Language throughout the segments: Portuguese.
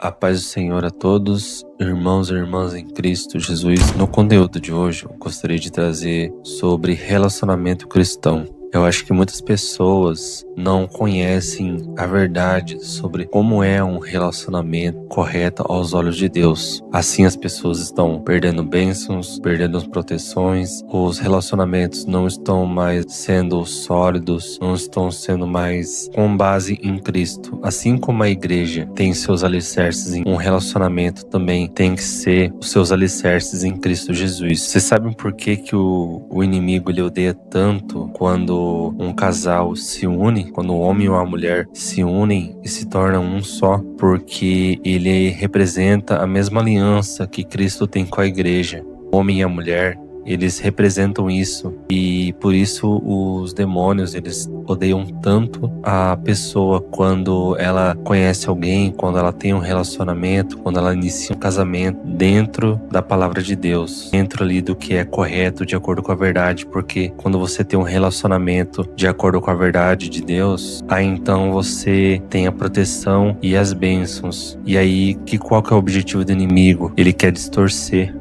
A paz do Senhor a todos, irmãos e irmãs em Cristo Jesus. No conteúdo de hoje, eu gostaria de trazer sobre relacionamento cristão. Eu acho que muitas pessoas não conhecem a verdade sobre como é um relacionamento correto aos olhos de Deus. Assim as pessoas estão perdendo bênçãos, perdendo proteções, os relacionamentos não estão mais sendo sólidos, não estão sendo mais com base em Cristo. Assim como a igreja tem seus alicerces em um relacionamento, também tem que ser os seus alicerces em Cristo Jesus. Vocês sabem por que o inimigo ele odeia tanto quando um casal se une, quando o homem ou a mulher se unem e se tornam um só? Porque ele representa a mesma aliança que Cristo tem com a igreja. O homem e a mulher, eles representam isso, e por isso os demônios, eles odeiam tanto a pessoa quando ela conhece alguém, quando ela tem um relacionamento, quando ela inicia um casamento dentro da palavra de Deus, dentro ali do que é correto, de acordo com a verdade. Porque quando você tem um relacionamento de acordo com a verdade de Deus, aí então você tem a proteção e as bênçãos. E aí, qual que é o objetivo do inimigo? Ele quer distorcer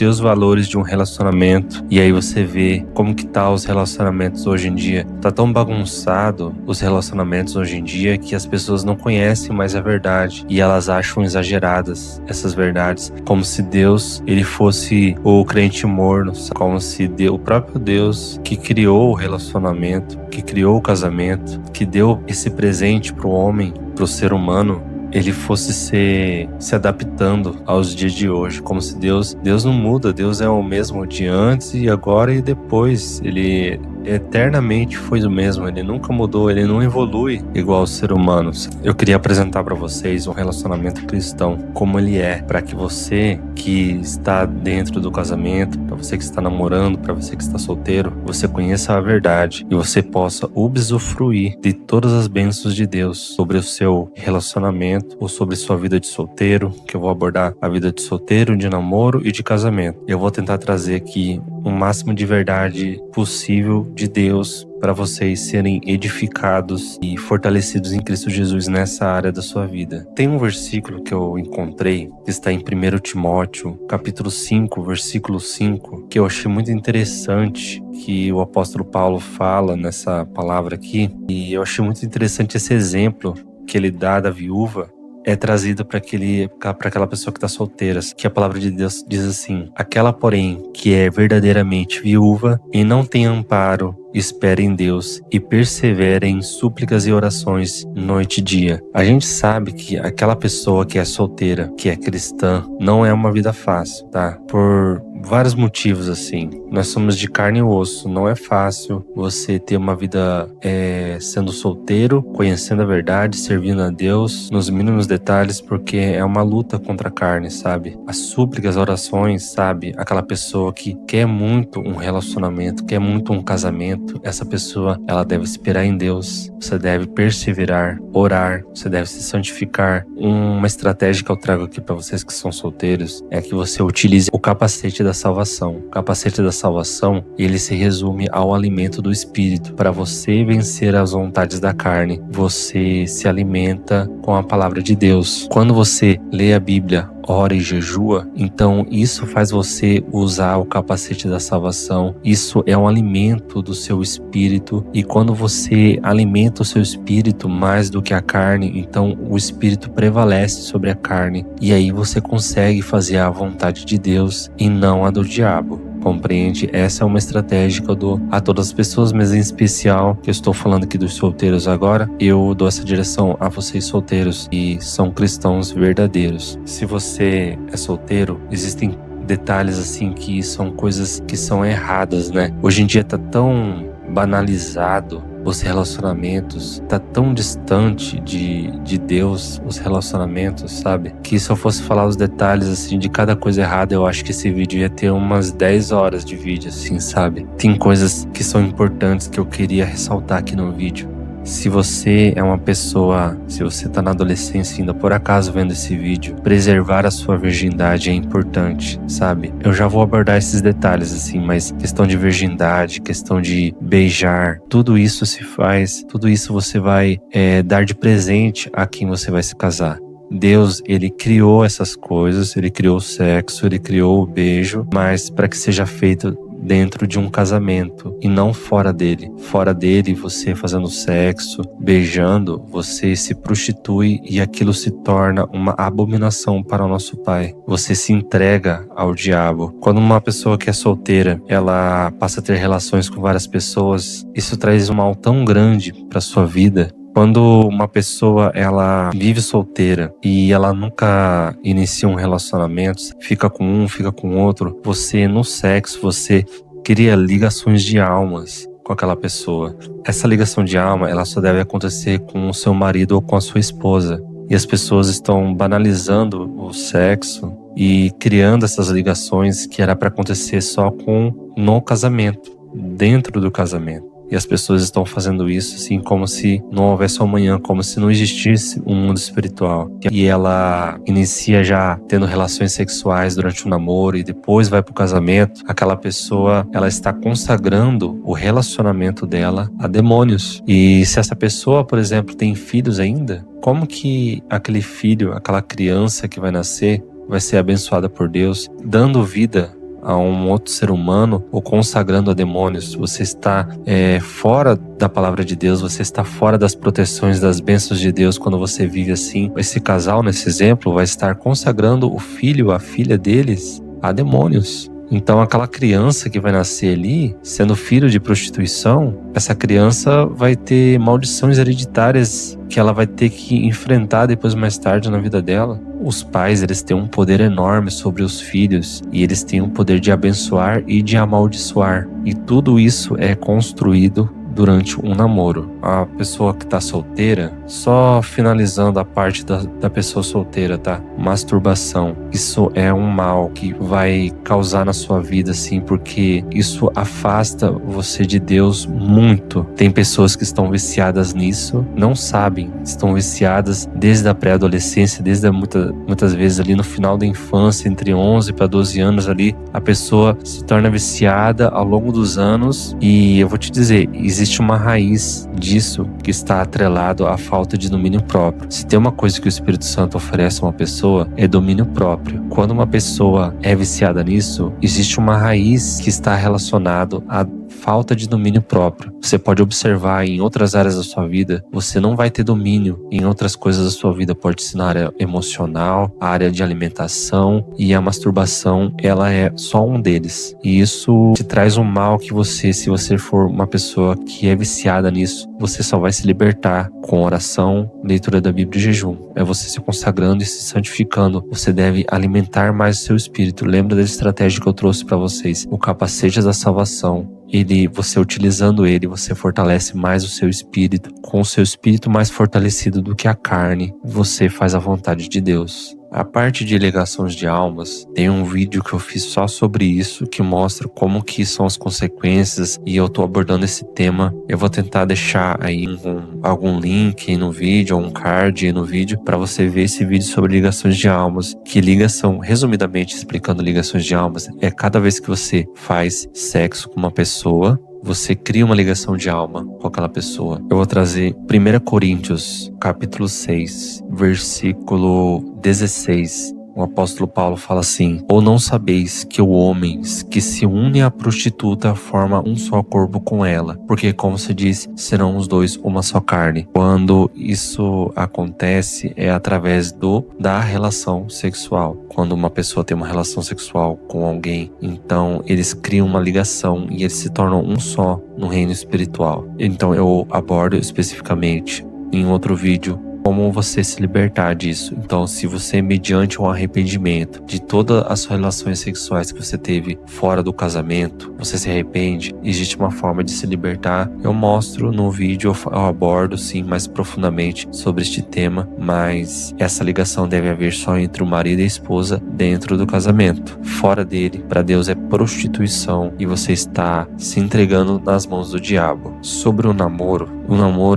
os valores de um relacionamento. E aí você vê como que tá os relacionamentos hoje em dia. Tá tão bagunçado os relacionamentos hoje em dia que as pessoas não conhecem mais a verdade e elas acham exageradas essas verdades, como se Deus ele fosse o crente morno, como se o próprio Deus que criou o relacionamento, que criou o casamento, que deu esse presente pro homem, pro ser humano, ele fosse se adaptando aos dias de hoje, como se Deus não muda. Deus é o mesmo de antes e agora e depois. Ele eternamente foi o mesmo, ele nunca mudou, ele não evolui igual os seres humanos. Eu queria apresentar para vocês um relacionamento cristão, como ele é, para que você que está dentro do casamento, para você que está namorando, para você que está solteiro, você conheça a verdade e você possa usufruir de todas as bênçãos de Deus sobre o seu relacionamento ou sobre sua vida de solteiro, que eu vou abordar a vida de solteiro, de namoro e de casamento. Eu vou tentar trazer aqui o máximo de verdade possível de Deus para vocês serem edificados e fortalecidos em Cristo Jesus nessa área da sua vida. Tem um versículo que eu encontrei, que está em 1 Timóteo, capítulo 5, versículo 5, que eu achei muito interessante, que o apóstolo Paulo fala nessa palavra aqui, e eu achei muito interessante esse exemplo que ele dá da viúva, é trazido para aquela pessoa que está solteira, que a palavra de Deus diz assim: aquela, porém, que é verdadeiramente viúva e não tem amparo, espere em Deus e persevere em súplicas e orações noite e dia. A gente sabe que aquela pessoa que é solteira, que é cristã, não é uma vida fácil, tá? Por vários motivos, assim. Nós somos de carne e osso, não é fácil você ter uma vida sendo solteiro, conhecendo a verdade, servindo a Deus nos mínimos detalhes, porque é uma luta contra a carne, sabe? As súplicas, orações, sabe? Aquela pessoa que quer muito um relacionamento, quer muito um casamento, essa pessoa, ela deve esperar em Deus. Você deve perseverar, orar, você deve se santificar. Uma estratégia que eu trago aqui para vocês que são solteiros é que você utilize o capacete da salvação. O capacete da salvação, ele se resume ao alimento do Espírito. Para você vencer as vontades da carne, você se alimenta com a palavra de Deus. Quando você lê a Bíblia, ora e jejua, então isso faz você usar o capacete da salvação. Isso é um alimento do seu espírito, e quando você alimenta o seu espírito mais do que a carne, então o espírito prevalece sobre a carne, e aí você consegue fazer a vontade de Deus e não a do diabo. Compreende? Essa é uma estratégia que eu dou a todas as pessoas, mas em especial, que eu estou falando aqui dos solteiros agora, eu dou essa direção a vocês solteiros e são cristãos verdadeiros. Se você é solteiro, existem detalhes assim que são coisas que são erradas, né? Hoje em dia tá tão banalizado os relacionamentos, tá tão distante de Deus os relacionamentos, sabe? Que se eu fosse falar os detalhes assim de cada coisa errada, eu acho que esse vídeo ia ter umas 10 horas de vídeo, assim, sabe? Tem coisas que são importantes que eu queria ressaltar aqui no vídeo. Se você é uma pessoa, se você está na adolescência ainda por acaso vendo esse vídeo, preservar a sua virgindade é importante, sabe? Eu já vou abordar esses detalhes assim, mas questão de virgindade, questão de beijar, tudo isso se faz, tudo isso você vai dar de presente a quem você vai se casar. Deus, ele criou essas coisas, ele criou o sexo, ele criou o beijo, mas para que seja feito dentro de um casamento e não fora dele. Fora dele, você fazendo sexo, beijando, você se prostitui e aquilo se torna uma abominação para o nosso Pai. Você se entrega ao diabo. Quando uma pessoa que é solteira, ela passa a ter relações com várias pessoas, isso traz um mal tão grande para sua vida. Quando uma pessoa ela vive solteira e ela nunca inicia um relacionamento, fica com um, fica com outro, você no sexo, você cria ligações de almas com aquela pessoa. Essa ligação de alma, ela só deve acontecer com o seu marido ou com a sua esposa. E as pessoas estão banalizando o sexo e criando essas ligações que era para acontecer só no casamento, dentro do casamento. E as pessoas estão fazendo isso assim como se não houvesse amanhã, como se não existisse um mundo espiritual. E ela inicia já tendo relações sexuais durante o namoro e depois vai pro casamento. Aquela pessoa, ela está consagrando o relacionamento dela a demônios. E se essa pessoa, por exemplo, tem filhos ainda, como que aquele filho, aquela criança que vai nascer, vai ser abençoada por Deus, dando vida a um outro ser humano ou consagrando a demônios? Você está fora da palavra de Deus, você está fora das proteções, das bênçãos de Deus quando você vive assim. Esse casal, nesse exemplo, vai estar consagrando o filho, a filha deles a demônios. Então aquela criança que vai nascer ali, sendo filho de prostituição, essa criança vai ter maldições hereditárias que ela vai ter que enfrentar depois mais tarde na vida dela. Os pais, eles têm um poder enorme sobre os filhos e eles têm o poder de abençoar e de amaldiçoar. E tudo isso é construído durante um namoro. A pessoa que tá solteira, só finalizando a parte da pessoa solteira, tá? Masturbação. Isso é um mal que vai causar na sua vida, assim, porque isso afasta você de Deus muito. Tem pessoas que estão viciadas nisso, não sabem, estão viciadas desde a pré-adolescência, muitas vezes ali no final da infância, entre 11 para 12 anos ali, a pessoa se torna viciada ao longo dos anos. E eu vou te dizer, existe uma raiz disso que está atrelado à falta de domínio próprio. Se tem uma coisa que o Espírito Santo oferece a uma pessoa, é domínio próprio. Quando uma pessoa é viciada nisso, existe uma raiz que está relacionado à falta de domínio próprio. Você pode observar em outras áreas da sua vida, você não vai ter domínio em outras coisas da sua vida. Pode ser na área emocional, a área de alimentação, e a masturbação, ela é só um deles. E isso te traz um mal que você, se você for uma pessoa que é viciada nisso, você só vai se libertar com oração, leitura da Bíblia e jejum. É você se consagrando e se santificando. Você deve alimentar mais o seu espírito. Lembra da estratégia que eu trouxe para vocês? O capacete da salvação. Você utilizando ele, você fortalece mais o seu espírito. Com o seu espírito mais fortalecido do que a carne, você faz a vontade de Deus. A parte de ligações de almas, tem um vídeo que eu fiz só sobre isso, que mostra como que são as consequências, e eu tô abordando esse tema. Eu vou tentar deixar aí algum link aí no vídeo, ou um card aí no vídeo, para você ver esse vídeo sobre ligações de almas. Que ligação, resumidamente explicando ligações de almas, é cada vez que você faz sexo com uma pessoa, você cria uma ligação de alma com aquela pessoa. Eu vou trazer 1 Coríntios, capítulo 6, versículo 16. O apóstolo Paulo fala assim: ou não sabeis que o homem que se une à prostituta forma um só corpo com ela? Porque, como se diz, serão os dois uma só carne. Quando isso acontece, é através da relação sexual. Quando uma pessoa tem uma relação sexual com alguém, então eles criam uma ligação e eles se tornam um só no reino espiritual. Então eu abordo especificamente em outro vídeo como você se libertar disso. Então, se você, mediante um arrependimento de todas as relações sexuais que você teve fora do casamento, você se arrepende, existe uma forma de se libertar. Eu mostro no vídeo, eu abordo sim mais profundamente sobre este tema, mas essa ligação deve haver só entre o marido e a esposa dentro do casamento. Fora dele, para Deus é prostituição e você está se entregando nas mãos do diabo. Sobre o namoro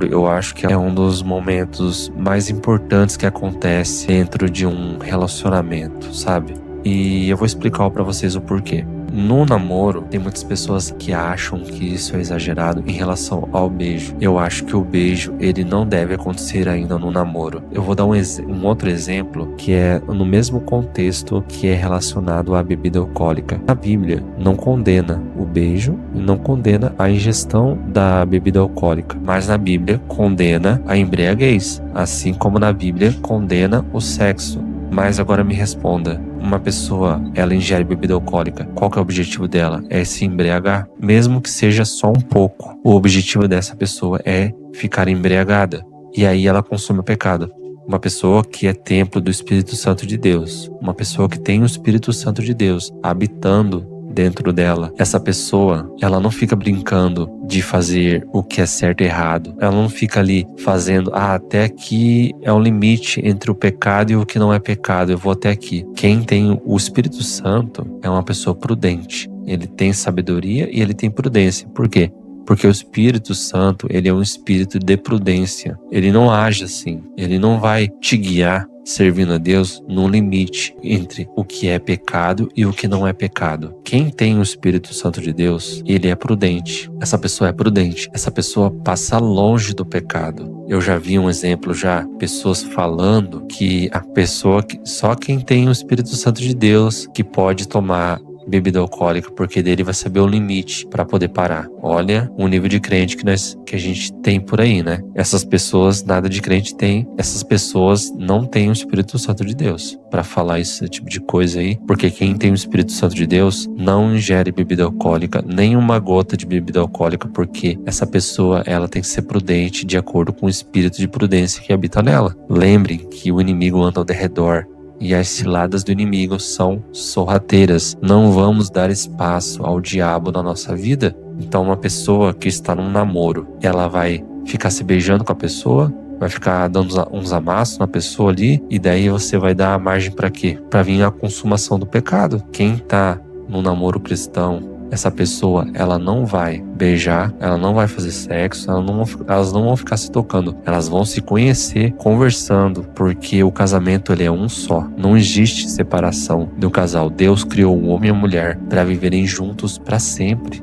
eu acho que é um dos momentos mais importantes que acontece dentro de um relacionamento, sabe? E eu vou explicar para vocês o porquê. no namoro, tem muitas pessoas que acham que isso é exagerado em relação ao beijo. Eu acho que o beijo, ele não deve acontecer ainda no namoro. Eu vou dar um outro exemplo, que é no mesmo contexto, que é relacionado à bebida alcoólica. A Bíblia não condena o beijo e não condena a ingestão da bebida alcoólica, mas na Bíblia condena a embriaguez, assim como na Bíblia condena o sexo. Mas agora me responda, uma pessoa, ela ingere bebida alcoólica, qual que é o objetivo dela? É se embriagar? Mesmo que seja só um pouco, o objetivo dessa pessoa é ficar embriagada. E aí ela consome o pecado. Uma pessoa que é templo do Espírito Santo de Deus, uma pessoa que tem o Espírito Santo de Deus habitando dentro dela, essa pessoa, ela não fica brincando de fazer o que é certo e errado. Ela não fica ali fazendo, até aqui é um limite entre o pecado e o que não é pecado, eu vou até aqui. Quem tem o Espírito Santo é uma pessoa prudente. Ele tem sabedoria e ele tem prudência. Por quê? Porque o Espírito Santo, ele é um espírito de prudência. Ele não age assim. Ele não vai te guiar servindo a Deus no limite entre o que é pecado e o que não é pecado. Quem tem o Espírito Santo de Deus, ele é prudente. Essa pessoa é prudente. Essa pessoa passa longe do pecado. Eu já vi um exemplo, pessoas falando que a pessoa, só quem tem o Espírito Santo de Deus que pode tomar bebida alcoólica, porque dele vai saber o limite para poder parar. Olha o nível de crente que a gente tem por aí, né? Essas pessoas, nada de crente tem. Essas pessoas não têm o Espírito Santo de Deus para falar esse tipo de coisa aí, porque quem tem o Espírito Santo de Deus não ingere bebida alcoólica, nem uma gota de bebida alcoólica, porque essa pessoa, ela tem que ser prudente de acordo com o espírito de prudência que habita nela. Lembrem que o inimigo anda ao derredor, e as ciladas do inimigo são sorrateiras. Não vamos dar espaço ao diabo na nossa vida. Então uma pessoa que está num namoro, ela vai ficar se beijando com a pessoa, vai ficar dando uns amassos na pessoa ali, e daí você vai dar margem para quê? Para vir a consumação do pecado. Quem está no namoro cristão, essa pessoa, ela não vai beijar, ela não vai fazer sexo, elas não vão ficar se tocando. Elas vão se conhecer conversando, porque o casamento, ele é um só. Não existe separação do casal. Deus criou o homem e a mulher para viverem juntos para sempre.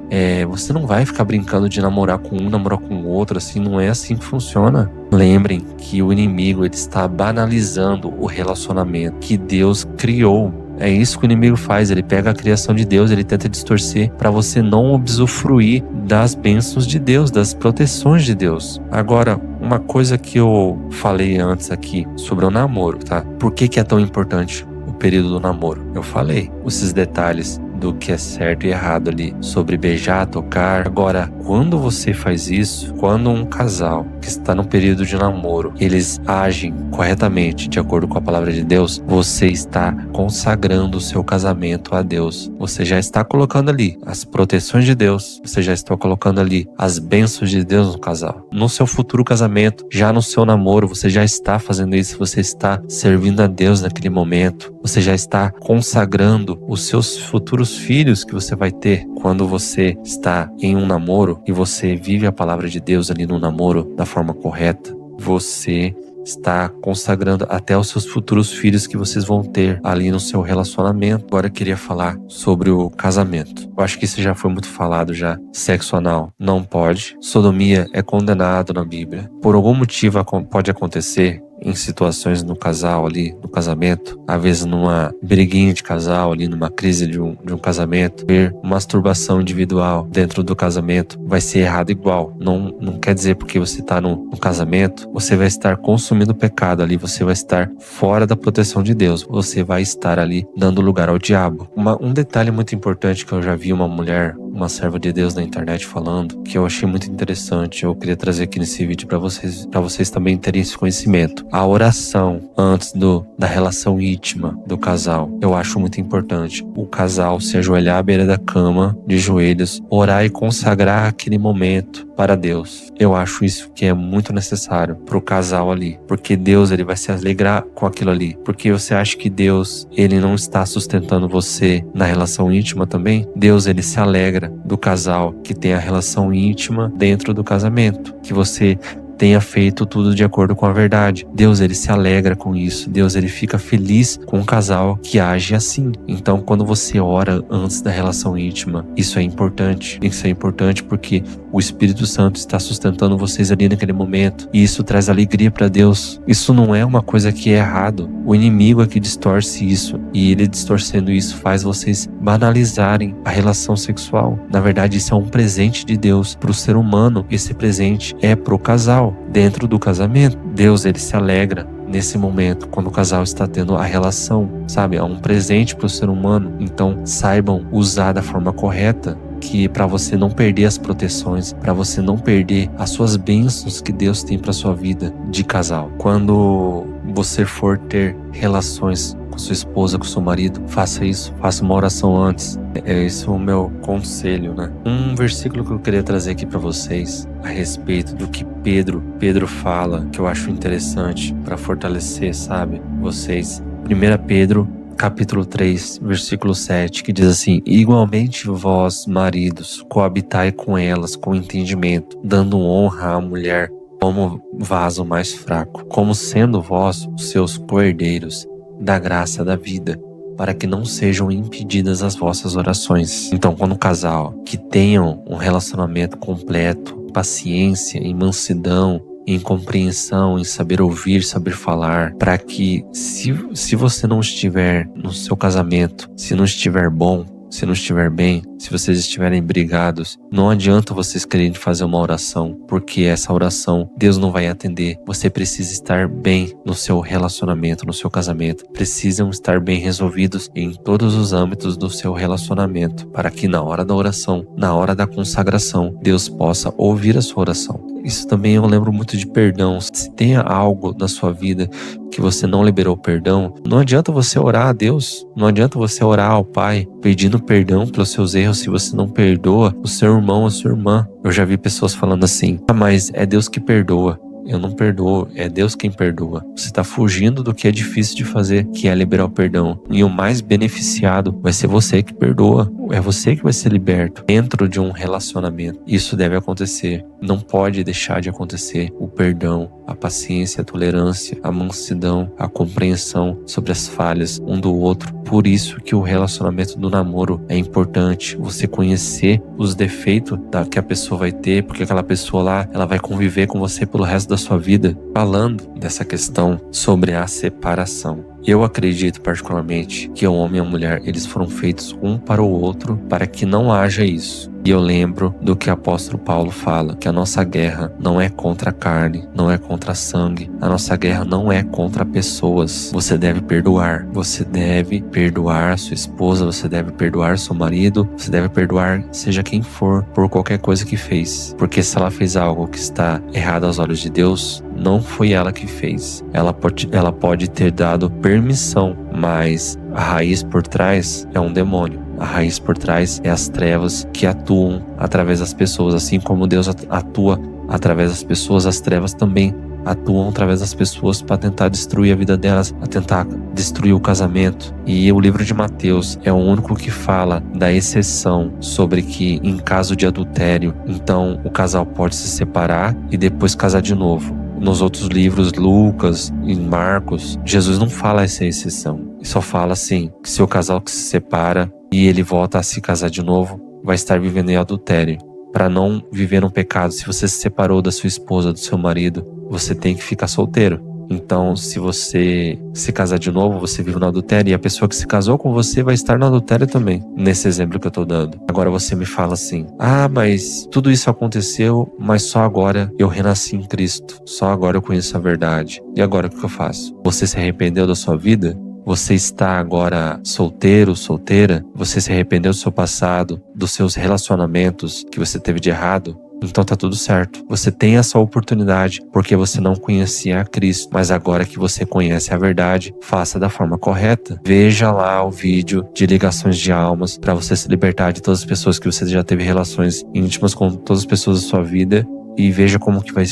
Você não vai ficar brincando de namorar com um, namorar com o outro, assim, não é assim que funciona. Lembrem que o inimigo, ele está banalizando o relacionamento que Deus criou. É isso que o inimigo faz, ele pega a criação de Deus, ele tenta distorcer para você não usufruir das bênçãos de Deus, das proteções de Deus. Agora, uma coisa que eu falei antes aqui sobre o namoro, tá? Por que é tão importante o período do namoro? Eu falei esses detalhes do que é certo e errado ali, sobre beijar, tocar. Agora, quando você faz isso, quando um casal que está no período de namoro, eles agem corretamente de acordo com a palavra de Deus, você está consagrando o seu casamento a Deus. Você já está colocando ali as proteções de Deus, você já está colocando ali as bênçãos de Deus no casal. No seu futuro casamento, já no seu namoro, você já está fazendo isso, você está servindo a Deus naquele momento, você já está consagrando os seus futuros filhos que você vai ter quando você está em um namoro e você vive a palavra de Deus ali no namoro da forma correta. Você está consagrando até os seus futuros filhos que vocês vão ter ali no seu relacionamento. Agora eu queria falar sobre o casamento. Eu acho que isso já foi muito falado já. Sexo anal não pode. Sodomia é condenado na Bíblia. Por algum motivo pode acontecer em situações no casal ali, no casamento, às vezes numa briguinha de casal ali, numa crise de um casamento, ver masturbação individual dentro do casamento vai ser errado igual. Não quer dizer porque você está no casamento, você vai estar consumindo pecado ali, você vai estar fora da proteção de Deus, você vai estar ali dando lugar ao diabo. Um detalhe muito importante que eu já vi uma mulher, uma serva de Deus na internet falando, que eu achei muito interessante, eu queria trazer aqui nesse vídeo para vocês também terem esse conhecimento. A oração antes da relação íntima do casal, eu acho muito importante. O casal se ajoelhar à beira da cama, de joelhos, orar e consagrar aquele momento para Deus. Eu acho isso que é muito necessário para o casal ali, porque Deus, ele vai se alegrar com aquilo ali. Porque você acha que Deus, ele não está sustentando você na relação íntima também? Deus, ele se alegra do casal que tem a relação íntima dentro do casamento, que você tenha feito tudo de acordo com a verdade. Deus, ele se alegra com isso. Deus, ele fica feliz com um casal que age assim. Então, quando você ora antes da relação íntima, isso é importante. Isso é importante porque o Espírito Santo está sustentando vocês ali naquele momento. E isso traz alegria para Deus. Isso não é uma coisa que é errado. O inimigo é que distorce isso. E ele distorcendo isso faz vocês banalizarem a relação sexual. Na verdade, isso é um presente de Deus para o ser humano. Esse presente é pro casal, dentro do casamento. Deus, ele se alegra nesse momento, quando o casal está tendo a relação, sabe? É um presente para o ser humano. Então, saibam usar da forma correta, que para você não perder as proteções, para você não perder as suas bênçãos que Deus tem para sua vida de casal. Quando você for ter relações com sua esposa, com seu marido, faça isso, faça uma oração antes. Esse é o meu conselho, né? Um versículo que eu queria trazer aqui para vocês a respeito do que Pedro fala, que eu acho interessante para fortalecer, sabe, vocês. 1 Pedro capítulo 3, versículo 7, que diz assim: igualmente vós, maridos, coabitai com elas com entendimento, dando honra à mulher como vaso mais fraco, como sendo vós os seus co-herdeiros da graça da vida, para que não sejam impedidas as vossas orações. Então, quando o casal que tenham um relacionamento completo, paciência, em mansidão, em compreensão, em saber ouvir, saber falar, para que se você não estiver no seu casamento, se não estiver bom, se não estiver bem, se vocês estiverem brigados, não adianta vocês quererem fazer uma oração, porque essa oração Deus não vai atender. Você precisa estar bem no seu relacionamento, no seu casamento. Precisam estar bem resolvidos em todos os âmbitos do seu relacionamento, para que na hora da oração, na hora da consagração, Deus possa ouvir a sua oração. Isso também eu lembro muito de perdão. Se tem algo na sua vida que você não liberou perdão, não adianta você orar a Deus, não adianta você orar ao Pai pedindo perdão pelos seus erros se você não perdoa o seu irmão ou a sua irmã. Eu já vi pessoas falando assim: mas é Deus que perdoa. Eu não perdoo, é Deus quem perdoa. Você está fugindo do que é difícil de fazer, que é liberar o perdão. E o mais beneficiado vai ser você que perdoa. É você que vai ser liberto dentro de um relacionamento. Isso deve acontecer. Não pode deixar de acontecer. O perdão, a paciência, a tolerância, a mansidão, a compreensão sobre as falhas um do outro. Por isso que o relacionamento do namoro é importante. Você conhecer os defeitos que a pessoa vai ter, porque aquela pessoa lá, ela vai conviver com você pelo resto da sua vida. Falando dessa questão sobre a separação, eu acredito particularmente que o homem e a mulher, eles foram feitos um para o outro para que não haja isso. E eu lembro do que o apóstolo Paulo fala, que a nossa guerra não é contra a carne, não é contra sangue. A nossa guerra não é contra pessoas. Você deve perdoar. Você deve perdoar sua esposa, você deve perdoar seu marido, você deve perdoar seja quem for, por qualquer coisa que fez. Porque se ela fez algo que está errado aos olhos de Deus, não foi ela que fez. Ela pode ter dado permissão, mas a raiz por trás é um demônio. A raiz por trás é as trevas que atuam através das pessoas. Assim como Deus atua através das pessoas, as trevas também atuam através das pessoas para tentar destruir a vida delas, a tentar destruir o casamento. E o livro de Mateus é o único que fala da exceção sobre que em caso de adultério, então o casal pode se separar e depois casar de novo. Nos outros livros, Lucas e Marcos, Jesus não fala essa exceção. Ele só fala assim, que se o casal que se separa e ele volta a se casar de novo, vai estar vivendo em adultério. Para não viver um pecado, se você se separou da sua esposa, do seu marido, você tem que ficar solteiro. Então, se você se casar de novo, você vive no adultério e a pessoa que se casou com você vai estar no adultério também, nesse exemplo que eu tô dando. Agora você me fala assim: mas tudo isso aconteceu, mas só agora eu renasci em Cristo. Só agora eu conheço a verdade. E agora o que eu faço? Você se arrependeu da sua vida? Você está agora solteiro, solteira? Você se arrependeu do seu passado, dos seus relacionamentos que você teve de errado? Então tá tudo certo. Você tem essa oportunidade porque você não conhecia a Cristo. Mas agora que você conhece a verdade, faça da forma correta. Veja lá o vídeo de ligações de almas para você se libertar de todas as pessoas que você já teve relações íntimas com todas as pessoas da sua vida e veja como que vai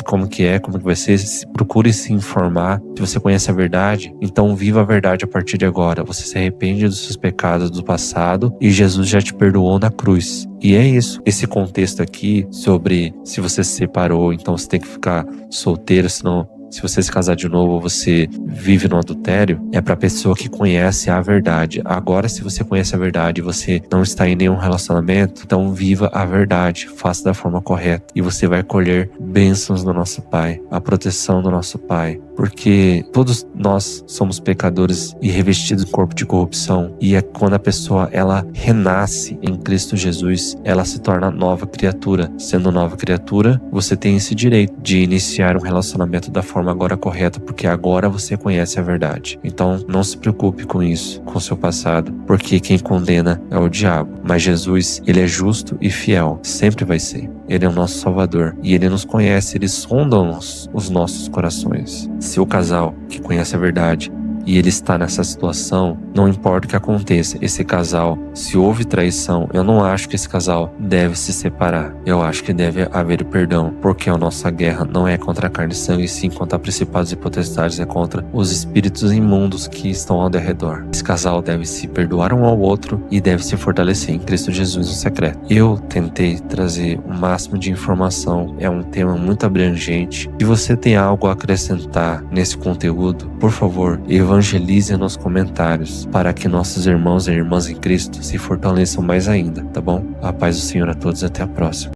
ser. Procure se informar. Se você conhece a verdade, então viva a verdade a partir de agora. Você se arrepende dos seus pecados do passado e Jesus já te perdoou na cruz. E é isso. Esse contexto aqui sobre se você se separou, então você tem que ficar solteiro, senão se você se casar de novo, você vive no adultério, é para pessoa que conhece a verdade. Agora, se você conhece a verdade e você não está em nenhum relacionamento, então viva a verdade, faça da forma correta e você vai colher bênçãos do nosso Pai, a proteção do nosso Pai, porque todos nós somos pecadores e revestidos do corpo de corrupção, e é quando a pessoa ela renasce em Cristo Jesus, ela se torna nova criatura. Sendo nova criatura, você tem esse direito de iniciar um relacionamento da forma agora correta, porque agora você conhece a verdade. Então não se preocupe com isso, com o seu passado, porque quem condena é o diabo. Mas Jesus, ele é justo e fiel, sempre vai ser. Ele é o nosso Salvador e ele nos conhece, ele sonda os nossos corações. Se o casal que conhece a verdade e ele está nessa situação, não importa o que aconteça, esse casal, se houve traição, eu não acho que esse casal deve se separar. Eu acho que deve haver perdão, porque a nossa guerra não é contra a carne e sangue, e sim contra principados e potestades, é contra os espíritos imundos que estão ao redor. Esse casal deve se perdoar um ao outro e deve se fortalecer em Cristo Jesus no secreto. Eu tentei trazer o máximo de informação, é um tema muito abrangente. Se você tem algo a acrescentar nesse conteúdo, por favor, evangelize nos comentários para que nossos irmãos e irmãs em Cristo se fortaleçam mais ainda, tá bom? A paz do Senhor a todos, até a próxima.